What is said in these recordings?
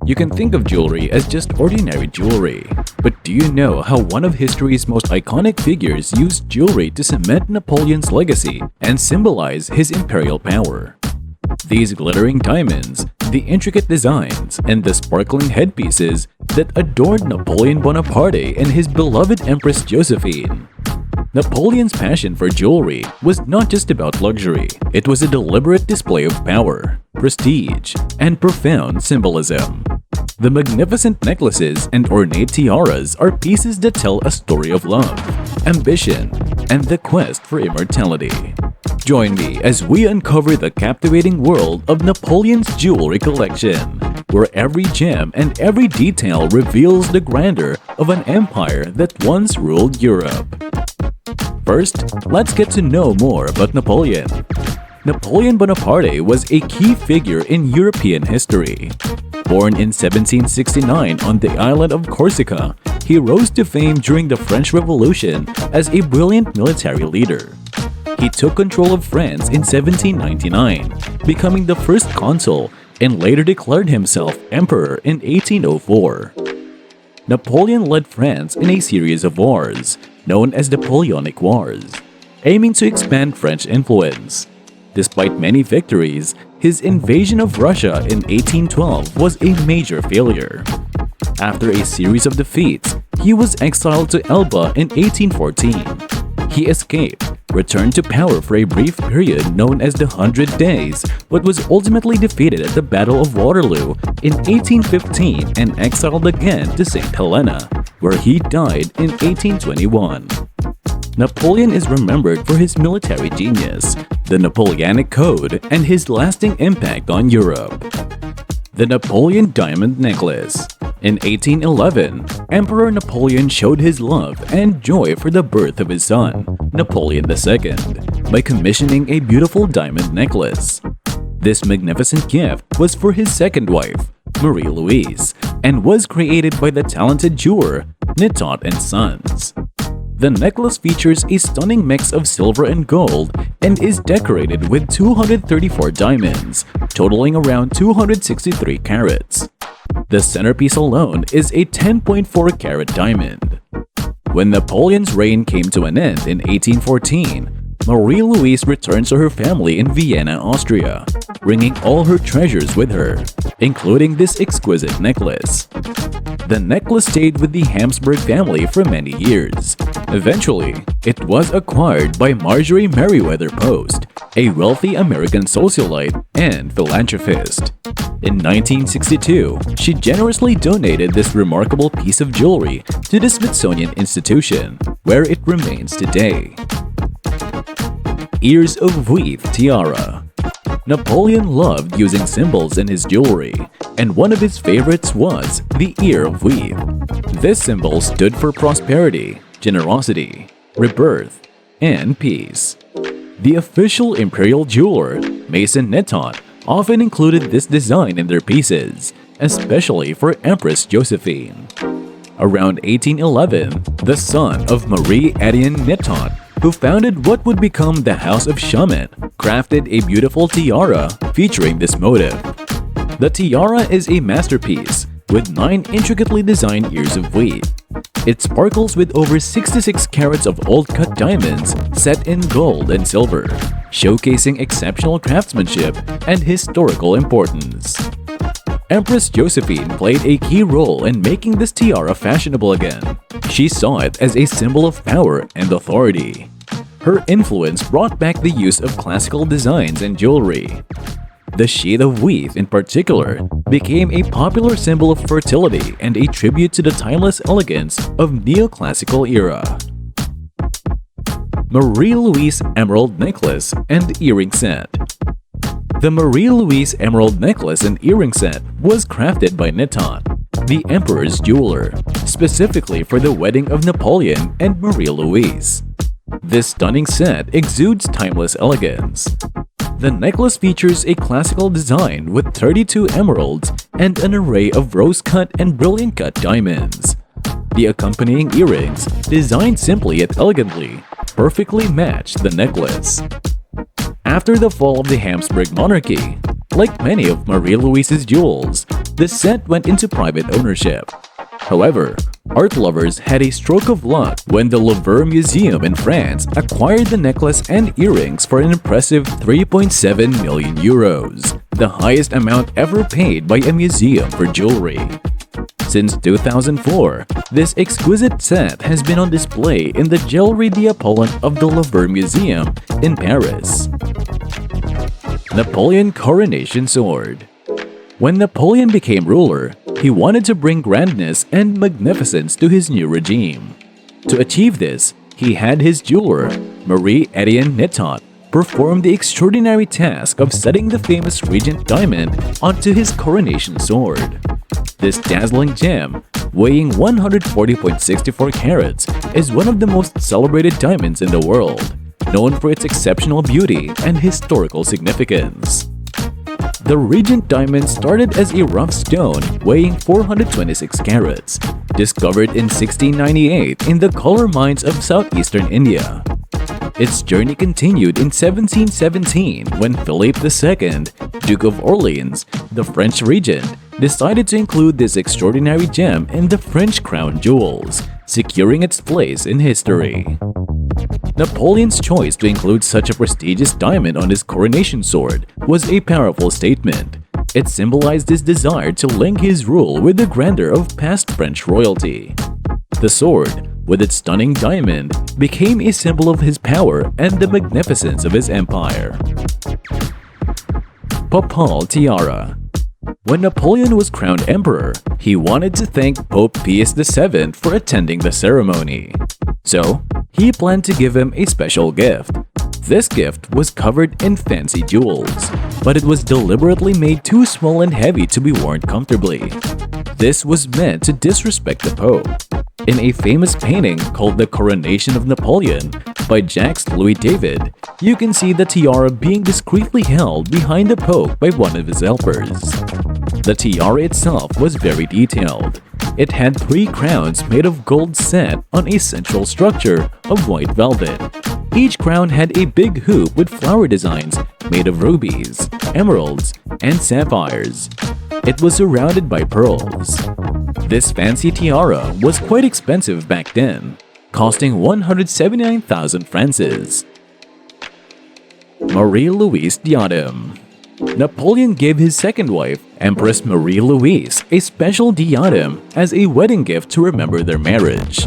You can think of jewelry as just ordinary jewelry, but do you know how one of history's most iconic figures used jewelry to cement Napoleon's legacy and symbolize his imperial power? These glittering diamonds, the intricate designs, and the sparkling headpieces that adorned Napoleon Bonaparte and his beloved Empress Josephine. Napoleon's passion for jewelry was not just about luxury, it was a deliberate display of power, prestige, and profound symbolism. The magnificent necklaces and ornate tiaras are pieces that tell a story of love, ambition, and the quest for immortality. Join me as we uncover the captivating world of Napoleon's jewelry collection, where every gem and every detail reveals the grandeur of an empire that once ruled Europe. First, let's get to know more about Napoleon. Napoleon Bonaparte was a key figure in European history. Born in 1769 on the island of Corsica, he rose to fame during the French Revolution as a brilliant military leader. He took control of France in 1799, becoming the first consul, and later declared himself emperor in 1804. Napoleon led France in a series of wars, known as the Napoleonic Wars, aiming to expand French influence. Despite many victories, his invasion of Russia in 1812 was a major failure. After a series of defeats, he was exiled to Elba in 1814. He escaped, returned to power for a brief period known as the 100 Days, but was ultimately defeated at the Battle of Waterloo in 1815 and exiled again to St. Helena, where he died in 1821. Napoleon is remembered for his military genius, the Napoleonic Code, and his lasting impact on Europe. The Napoleon Diamond Necklace. In 1811, Emperor Napoleon showed his love and joy for the birth of his son, Napoleon II, by commissioning a beautiful diamond necklace. This magnificent gift was for his second wife, Marie-Louise, and was created by the talented jeweler Nitot and Sons. The necklace features a stunning mix of silver and gold and is decorated with 234 diamonds, totaling around 263 carats. The centerpiece alone is a 10.4 carat diamond. When Napoleon's reign came to an end in 1814, Marie-Louise returned to her family in Vienna, Austria, bringing all her treasures with her, including this exquisite necklace. The necklace stayed with the Habsburg family for many years. Eventually, it was acquired by Marjorie Merriweather Post, a wealthy American socialite and philanthropist. In 1962, she generously donated this remarkable piece of jewelry to the Smithsonian Institution, where it remains today. Ears of Wheat Tiara. Napoleon loved using symbols in his jewelry, and one of his favorites was the ear of wheat. This symbol stood for prosperity, generosity, rebirth, and peace. The official imperial jeweler, Mason Nitot, often included this design in their pieces, especially for Empress Josephine. Around 1811, the son of Marie Etienne Nitot, who founded what would become the House of Chaumont, crafted a beautiful tiara featuring this motif. The tiara is a masterpiece with 9 intricately designed ears of wheat. It sparkles with over 66 carats of old-cut diamonds set in gold and silver, showcasing exceptional craftsmanship and historical importance. Empress Josephine played a key role in making this tiara fashionable again. She saw it as a symbol of power and authority. Her influence brought back the use of classical designs in jewelry. The sheath of wheat, in particular, became a popular symbol of fertility and a tribute to the timeless elegance of neoclassical era. Marie-Louise Emerald Necklace and Earring Set. The Marie-Louise Emerald Necklace and Earring Set was crafted by Nitot, the emperor's jeweler, specifically for the wedding of Napoleon and Marie-Louise. This stunning set exudes timeless elegance. The necklace features a classical design with 32 emeralds and an array of rose-cut and brilliant-cut diamonds. The accompanying earrings, designed simply yet elegantly, perfectly match the necklace. After the fall of the Habsburg monarchy, like many of Marie-Louise's jewels, the set went into private ownership. However, art lovers had a stroke of luck when the Louvre Museum in France acquired the necklace and earrings for an impressive 3.7 million euros, the highest amount ever paid by a museum for jewelry. Since 2004, this exquisite set has been on display in the Galerie Napoleon of the Louvre Museum in Paris. Napoleon Coronation Sword. When Napoleon became ruler, he wanted to bring grandness and magnificence to his new regime. To achieve this, he had his jeweler, Marie-Étienne Netot, perform the extraordinary task of setting the famous Regent diamond onto his coronation sword. This dazzling gem, weighing 140.64 carats, is one of the most celebrated diamonds in the world, known for its exceptional beauty and historical significance. The Regent diamond started as a rough stone weighing 426 carats, discovered in 1698 in the color mines of southeastern India. Its journey continued in 1717 when Philippe II, Duke of Orleans, the French regent, decided to include this extraordinary gem in the French crown jewels, securing its place in history. Napoleon's choice to include such a prestigious diamond on his coronation sword was a powerful statement. It symbolized his desire to link his rule with the grandeur of past French royalty. The sword, with its stunning diamond, became a symbol of his power and the magnificence of his empire. Papal Tiara. When Napoleon was crowned emperor, he wanted to thank Pope Pius VII for attending the ceremony. So, he planned to give him a special gift. This gift was covered in fancy jewels, but it was deliberately made too small and heavy to be worn comfortably. This was meant to disrespect the Pope. In a famous painting called The Coronation of Napoleon by Jacques Louis David, you can see the tiara being discreetly held behind the Pope by one of his helpers. The tiara itself was very detailed. It had 3 crowns made of gold set on a central structure of white velvet. Each crown had a big hoop with flower designs made of rubies, emeralds, and sapphires. It was surrounded by pearls. This fancy tiara was quite expensive back then, costing 179,000 francs. Marie-Louise diadem. Napoleon gave his second wife, Empress Marie-Louise, a special diadem as a wedding gift to remember their marriage.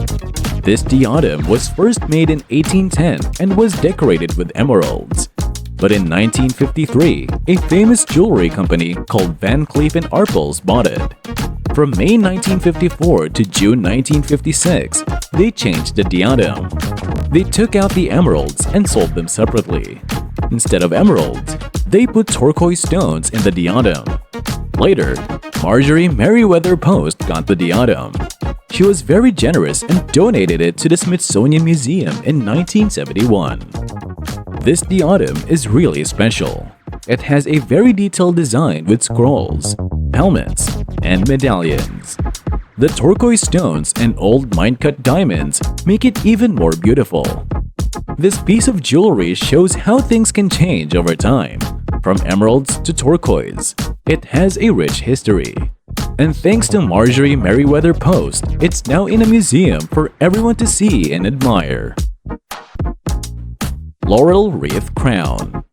This diadem was first made in 1810 and was decorated with emeralds. But in 1953, a famous jewelry company called Van Cleef & Arpels bought it. From May 1954 to June 1956, they changed the diadem. They took out the emeralds and sold them separately. Instead of emeralds, they put turquoise stones in the diadem. Later, Marjorie Merriweather Post got the diadem. She was very generous and donated it to the Smithsonian Museum in 1971. This diadem is really special. It has a very detailed design with scrolls, helmets, and medallions. The turquoise stones and old mine-cut diamonds make it even more beautiful. This piece of jewelry shows how things can change over time, from emeralds to turquoise. It has a rich history. And thanks to Marjorie Merriweather Post, it's now in a museum for everyone to see and admire. Laurel Wreath Crown.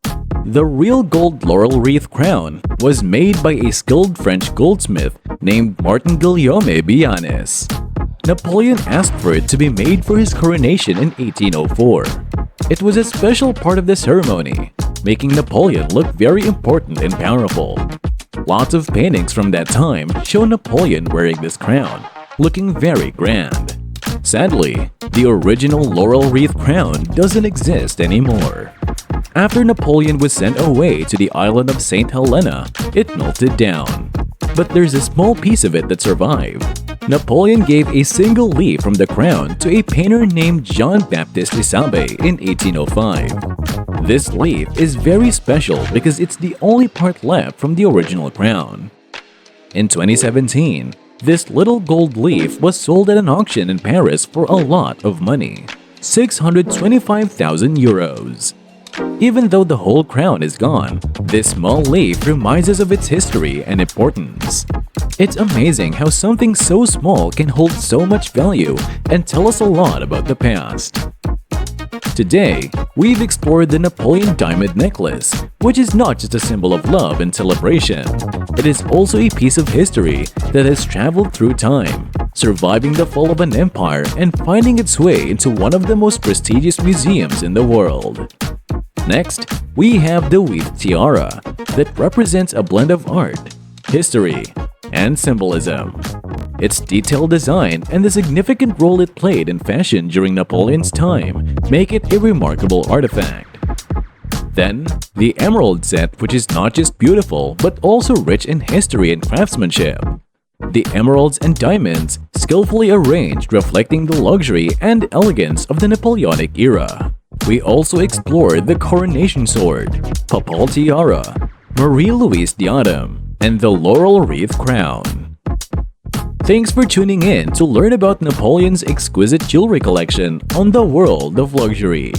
The real gold laurel wreath crown was made by a skilled French goldsmith named Martin Guillaume Bianis. Napoleon asked for it to be made for his coronation in 1804. It was a special part of the ceremony, making Napoleon look very important and powerful. Lots of paintings from that time show Napoleon wearing this crown, looking very grand. Sadly, the original laurel wreath crown doesn't exist anymore. After Napoleon was sent away to the island of St. Helena, it melted down. But there's a small piece of it that survived. Napoleon gave a single leaf from the crown to a painter named Jean-Baptiste Isabey in 1805. This leaf is very special because it's the only part left from the original crown. In 2017, this little gold leaf was sold at an auction in Paris for a lot of money, 625,000 euros. Even though the whole crown is gone, this small leaf reminds us of its history and importance. It's amazing how something so small can hold so much value and tell us a lot about the past. Today, we've explored the Napoleon diamond necklace, which is not just a symbol of love and celebration. It is also a piece of history that has traveled through time, surviving the fall of an empire and finding its way into one of the most prestigious museums in the world. Next, we have the weaved tiara that represents a blend of art, history, and symbolism. Its detailed design and the significant role it played in fashion during Napoleon's time make it a remarkable artifact. Then, the emerald set, which is not just beautiful but also rich in history and craftsmanship. The emeralds and diamonds skillfully arranged, reflecting the luxury and elegance of the Napoleonic era. We also explored the coronation sword, papal tiara, Marie-Louise diadem, and the laurel wreath crown. Thanks for tuning in to learn about Napoleon's exquisite jewelry collection on the world of luxury.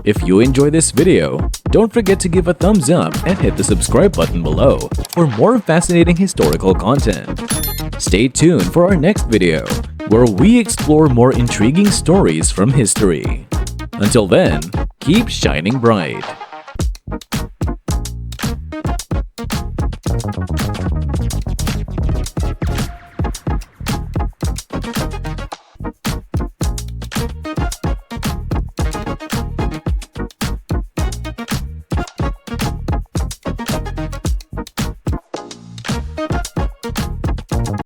If you enjoyed this video, don't forget to give a thumbs up and hit the subscribe button below for more fascinating historical content. Stay tuned for our next video, where we explore more intriguing stories from history. Until then, keep shining bright.